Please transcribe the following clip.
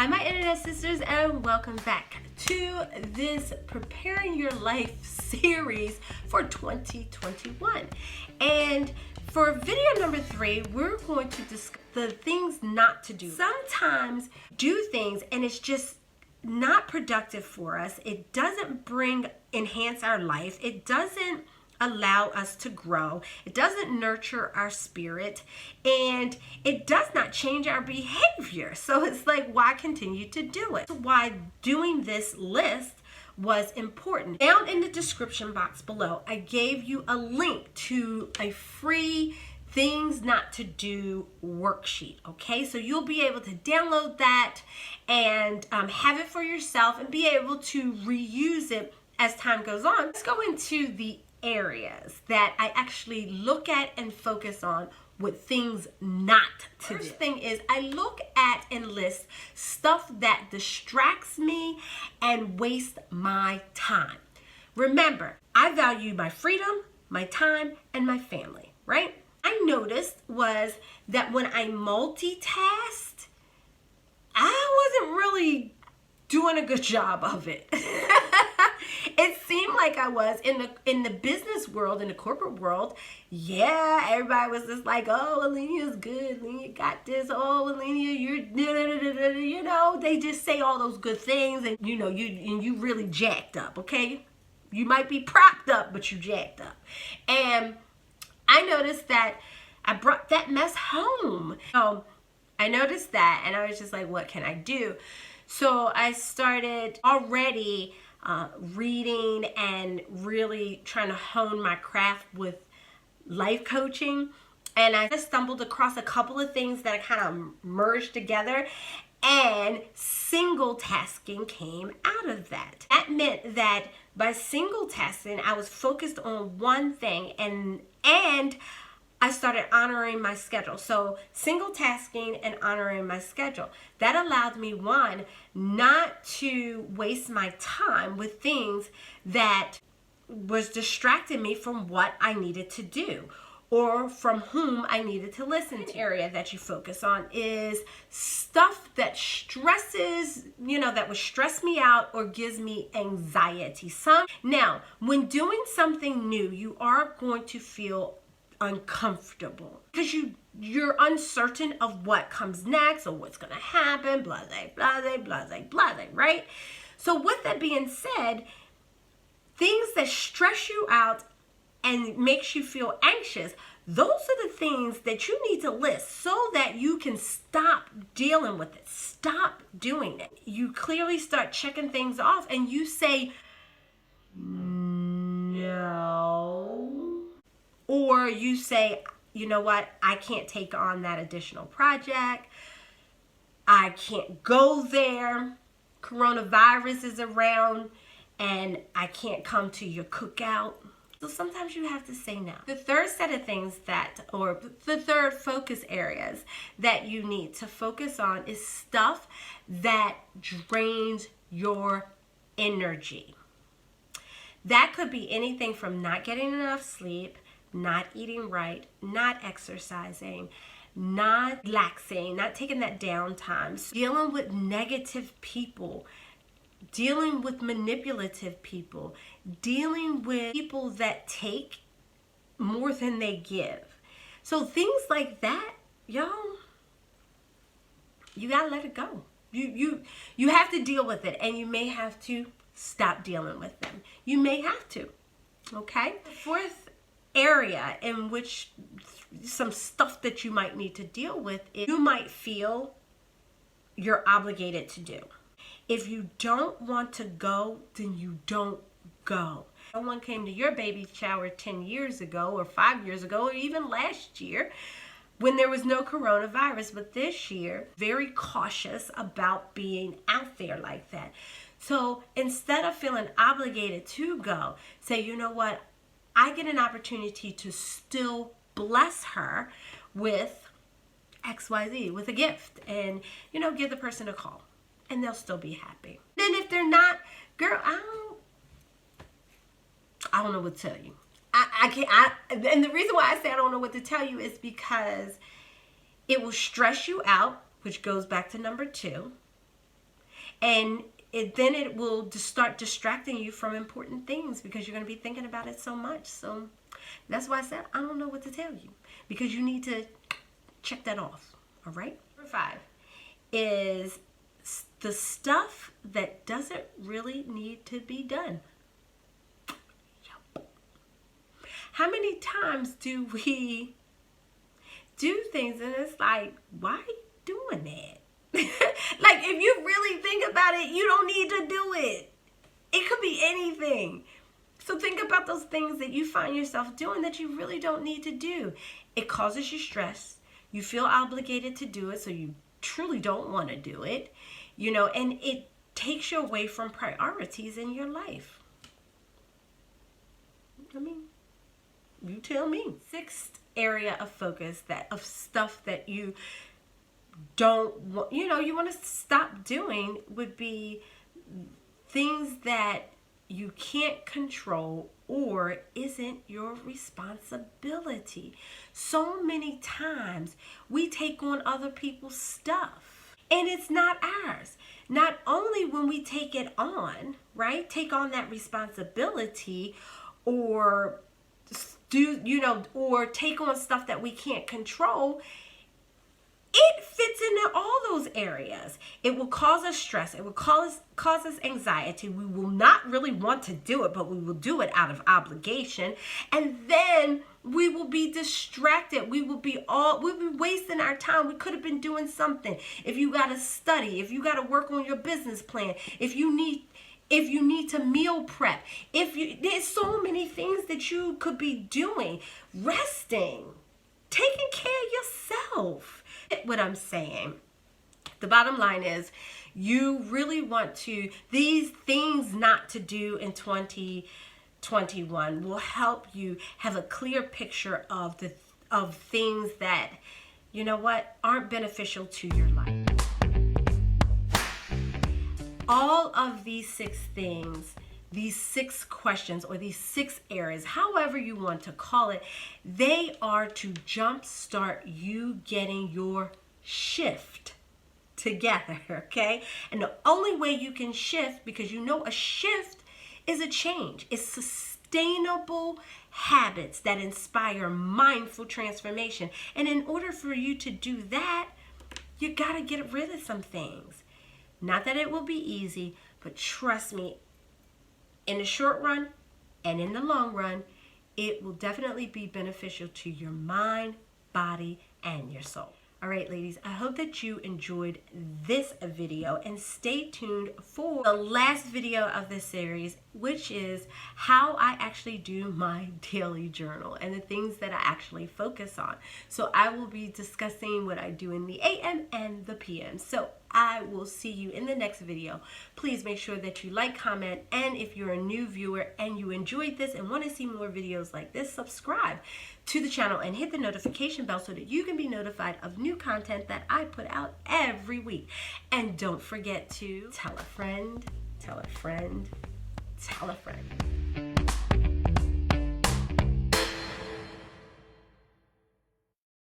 Hi, my internet sisters, and welcome back to this Preparing Your Life series for 2021. And for video number 3, we're going to discuss the things not to do. Sometimes do things and it's just not productive for us. It doesn't enhance our life. It doesn't allow us to grow. It doesn't nurture our spirit, and it does not change our behavior. So it's like, why continue to do it? Why doing this list was important. Down in the description box below, I gave you a link to a free things not to do worksheet. Okay, so you'll be able to download that and have it for yourself and be able to reuse it as time goes on. Let's go into the areas that I actually look at and focus on with things not to do. First thing is, I look at and list stuff that distracts me and wastes my time. Remember, I value my freedom, my time, and my family, right? I noticed was that when I multitasked, I wasn't really doing a good job of it. It seemed like I was in the business world, in the corporate world. Yeah, everybody was just like, "Oh, Allenia's good. Allenia got this. Oh, Allenia, you're," you know, they just say all those good things, and you really jacked up. Okay, you might be propped up, but you jacked up. And I noticed that I brought that mess home. So I noticed that, and I was just like, "What can I do?" So I started already reading and really trying to hone my craft with life coaching. And I just stumbled across a couple of things that I kind of merged together, and single tasking came out of that. That meant that by single tasking, I was focused on one thing, and I started honoring my schedule. So single tasking and honoring my schedule. That allowed me, one, not to waste my time with things that was distracting me from what I needed to do or from whom I needed to listen to. The area that you focus on is stuff that stresses, that would stress me out or gives me anxiety. Now, when doing something new, you are going to feel uncomfortable because you're uncertain of what comes next or what's going to happen, blase, blase, blase, blase, right? So with that being said, things that stress you out and makes you feel anxious, those are the things that you need to list so that you can stop dealing with it, stop doing it. You clearly start checking things off and you say, no. Or you say, you know what, I can't take on that additional project. I can't go there. Coronavirus is around and I can't come to your cookout. So sometimes you have to say no. The third set of things or the third focus areas that you need to focus on is stuff that drains your energy. That could be anything from not getting enough sleep, not eating right, not exercising, not relaxing, not taking that downtime, dealing with negative people, dealing with manipulative people, dealing with people that take more than they give. So things like that, y'all, you gotta let it go. You have to deal with it, and you may have to stop dealing with them. You may have to, okay? The fourth area in which some stuff that you might need to deal with is you might feel you're obligated to do. If you don't want to go, then you don't go. Someone came to your baby shower 10 years ago or 5 years ago or even last year when there was no coronavirus, but this year, very cautious about being out there like that. So instead of feeling obligated to go, say, you know what, I get an opportunity to still bless her with XYZ, with a gift, and give the person a call, and they'll still be happy. Then if they're not, girl, I don't know what to tell you. I can't. And the reason why I say I don't know what to tell you is because it will stress you out, which goes back to number 2. And then it will just start distracting you from important things because you're going to be thinking about it so much. So that's why I said I don't know what to tell you, because you need to check that off. All right. Number 5 is the stuff that doesn't really need to be done. Yep. How many times do we do things and it's like, why are you doing that? Like, if you really think about it, you don't need to do it. It could be anything. So think about those things that you find yourself doing that you really don't need to do. It causes you stress. You feel obligated to do it, so you truly don't want to do it. You know, and it takes you away from priorities in your life. I mean, you tell me. 6th area of focus, that of stuff that you don't want, you want to stop doing, would be things that you can't control or isn't your responsibility. So many times we take on other people's stuff and it's not ours. Not only when we take it on, right? Take on that responsibility, or or take on stuff that we can't control. It fits into all those areas. It will cause us stress. It will cause us anxiety. We will not really want to do it, but we will do it out of obligation. And then we will be distracted. We will be wasting our time. We could have been doing something. If you got to study, if you got to work on your business plan, if you need to meal prep, there's so many things that you could be doing. Resting, taking care of yourself. What I'm saying, the bottom line is, you really want to, these things not to do in 2021 will help you have a clear picture of things that, aren't beneficial to your life. All of these 6 things, these 6 questions, or these 6 areas, however you want to call it, they are to jumpstart you getting your shift together, okay? And the only way you can shift, because a shift is a change. It's sustainable habits that inspire mindful transformation. And in order for you to do that, you got to get rid of some things. Not that it will be easy, but trust me, in the short run and in the long run, it will definitely be beneficial to your mind, body, and your soul. All right, ladies, I hope that you enjoyed this video, and stay tuned for the last video of this series, which is how I actually do my daily journal and the things that I actually focus on. So I will be discussing what I do in the AM and the PM. So I will see you in the next video. Please make sure that you like, comment, and if you're a new viewer and you enjoyed this and want to see more videos like this, subscribe to the channel and hit the notification bell so that you can be notified of new content that I put out every week. And don't forget to tell a friend, tell a friend, tell a friend.